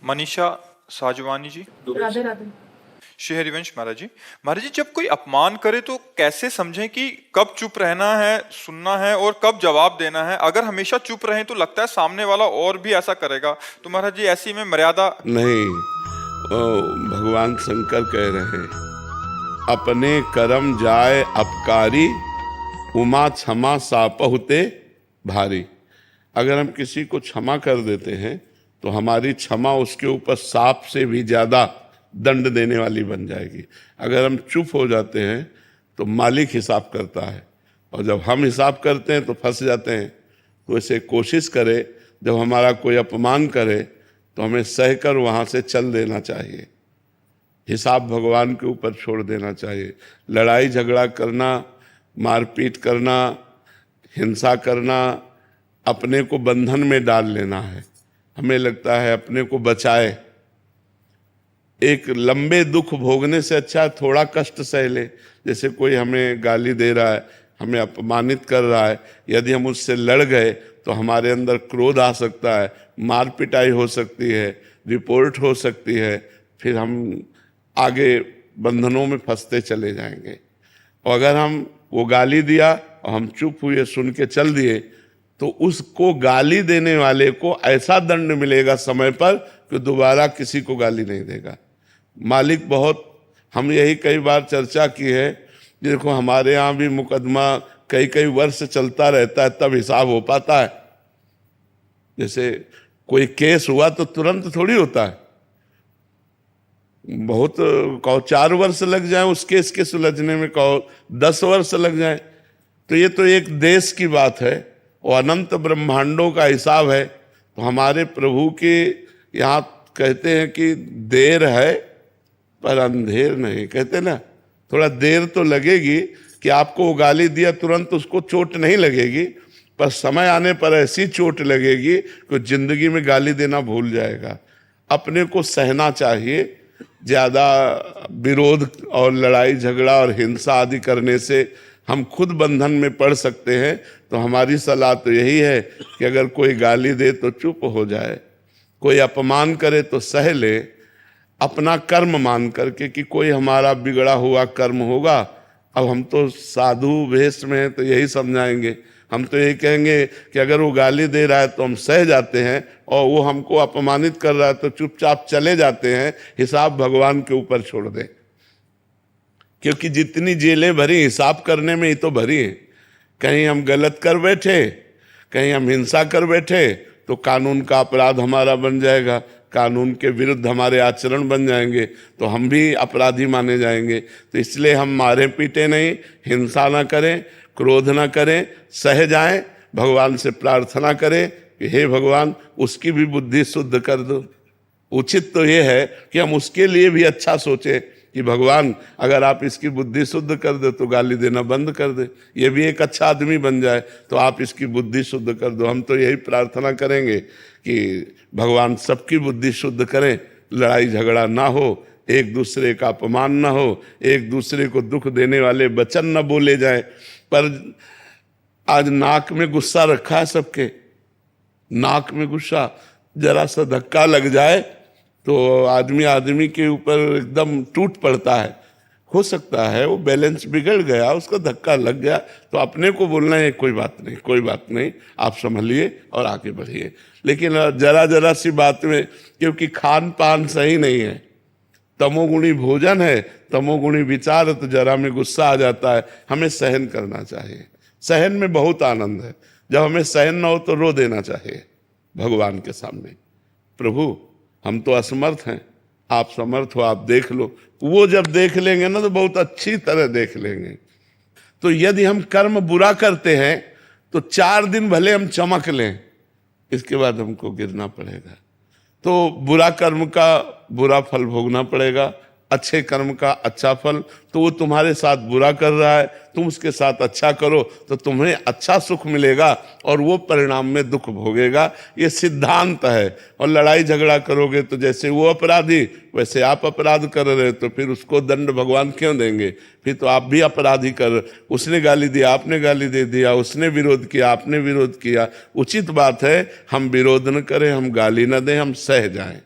मनीषा साजवानी जी। राधे राधे। श्री हरिवंश महाराज जी। महाराज जी, जब कोई अपमान करे तो कैसे समझें कि कब चुप रहना है, सुनना है और कब जवाब देना है? अगर हमेशा चुप रहें तो लगता है सामने वाला और भी ऐसा करेगा, तो महाराज जी ऐसी में मर्यादा नहीं। भगवान शंकर कह रहे हैं, अपने कर्म जाए अपकारी, उमा क्षमा सापहुते भारी। अगर हम किसी को क्षमा कर देते हैं तो हमारी क्षमा उसके ऊपर सांप से भी ज्यादा दंड देने वाली बन जाएगी। अगर हम चुप हो जाते हैं तो मालिक हिसाब करता है, और जब हम हिसाब करते हैं तो फंस जाते हैं। तो इसे कोशिश करे, जब हमारा कोई अपमान करे तो हमें सहकर वहाँ से चल देना चाहिए। हिसाब भगवान के ऊपर छोड़ देना चाहिए। लड़ाई झगड़ा करना, मारपीट करना, हिंसा करना, अपने को बंधन में डाल लेना है। हमें लगता है अपने को बचाए। एक लंबे दुख भोगने से अच्छा थोड़ा कष्ट सह ले। जैसे कोई हमें गाली दे रहा है, हमें अपमानित कर रहा है, यदि हम उससे लड़ गए तो हमारे अंदर क्रोध आ सकता है, मार पिटाई हो सकती है, रिपोर्ट हो सकती है, फिर हम आगे बंधनों में फंसते चले जाएंगे। और अगर हम वो गाली दिया और हम चुप हुए, सुन के चल दिए, तो उसको गाली देने वाले को ऐसा दंड मिलेगा समय पर कि दोबारा किसी को गाली नहीं देगा। मालिक बहुत, हम यही कई बार चर्चा की है। देखो हमारे यहाँ भी मुकदमा कई कई वर्ष चलता रहता है, तब हिसाब हो पाता है। जैसे कोई केस हुआ तो तुरंत थोड़ी होता है, बहुत कहो 4 वर्ष लग जाए उस केस के सुलझने में, कहो 10 वर्ष लग जाए। तो ये तो एक देश की बात है और अनंत ब्रह्मांडों का हिसाब है। तो हमारे प्रभु के यहाँ कहते हैं कि देर है पर अंधेर नहीं। कहते ना, थोड़ा देर तो लगेगी कि आपको वो गाली दिया तुरंत उसको चोट नहीं लगेगी, पर समय आने पर ऐसी चोट लगेगी कि जिंदगी में गाली देना भूल जाएगा। अपने को सहना चाहिए। ज़्यादा विरोध और लड़ाई झगड़ा और हिंसा आदि करने से हम खुद बंधन में पड़ सकते हैं। तो हमारी सलाह तो यही है कि अगर कोई गाली दे तो चुप हो जाए, कोई अपमान करे तो सह ले, अपना कर्म मान करके कि कोई हमारा बिगड़ा हुआ कर्म होगा। अब हम तो साधु वेश में हैं तो यही समझाएंगे। हम तो यही कहेंगे कि अगर वो गाली दे रहा है तो हम सह जाते हैं, और वो हमको अपमानित कर रहा है तो चुपचाप चले जाते हैं। हिसाब भगवान के ऊपर छोड़ दें, क्योंकि जितनी जेलें भरी हिसाब करने में ही तो भरी हैं। कहीं हम गलत कर बैठे, कहीं हम हिंसा कर बैठे तो कानून का अपराध हमारा बन जाएगा, कानून के विरुद्ध हमारे आचरण बन जाएंगे, तो हम भी अपराधी माने जाएंगे। तो इसलिए हम मारे पीटे नहीं, हिंसा ना करें, क्रोध ना करें, सह जाएं, भगवान से प्रार्थना करें कि हे भगवान उसकी भी बुद्धि शुद्ध कर दो। उचित तो ये है कि हम उसके लिए भी अच्छा सोचें कि भगवान अगर आप इसकी बुद्धि शुद्ध कर दे तो गाली देना बंद कर दे, ये भी एक अच्छा आदमी बन जाए, तो आप इसकी बुद्धि शुद्ध कर दो। हम तो यही प्रार्थना करेंगे कि भगवान सबकी बुद्धि शुद्ध करें, लड़ाई झगड़ा ना हो, एक दूसरे का अपमान ना हो, एक दूसरे को दुख देने वाले वचन न बोले जाए। पर आज नाक में गुस्सा रखा है सबके, नाक में गुस्सा, जरा सा धक्का लग जाए तो आदमी आदमी के ऊपर एकदम टूट पड़ता है। हो सकता है वो बैलेंस बिगड़ गया, उसका धक्का लग गया, तो अपने को बोलना है कोई बात नहीं, कोई बात नहीं, आप संभलिए और आगे बढ़िए। लेकिन जरा जरा सी बात में, क्योंकि खान पान सही नहीं है, तमोगुणी भोजन है, तमोगुणी विचार, तो जरा में गुस्सा आ जाता है। हमें सहन करना चाहिए, सहन में बहुत आनंद है। जब हमें सहन ना हो तो रो देना चाहिए भगवान के सामने, प्रभु हम तो असमर्थ हैं, आप समर्थ हो, आप देख लो। वो जब देख लेंगे ना तो बहुत अच्छी तरह देख लेंगे। तो यदि हम कर्म बुरा करते हैं तो 4 दिन भले हम चमक लें, इसके बाद हमको गिरना पड़ेगा। तो बुरा कर्म का बुरा फल भोगना पड़ेगा, अच्छे कर्म का अच्छा फल। तो वो तुम्हारे साथ बुरा कर रहा है, तुम उसके साथ अच्छा करो तो तुम्हें अच्छा सुख मिलेगा, और वो परिणाम में दुख भोगेगा। ये सिद्धांत है। और लड़ाई झगड़ा करोगे तो जैसे वो अपराधी वैसे आप अपराध कर रहे, तो फिर उसको दंड भगवान क्यों देंगे? फिर तो आप भी अपराधी कर, उसने गाली दिया आपने गाली दे दिया, उसने विरोध किया आपने विरोध किया। उचित बात है हम विरोध न करें, हम गाली न दें, हम सह जाएं।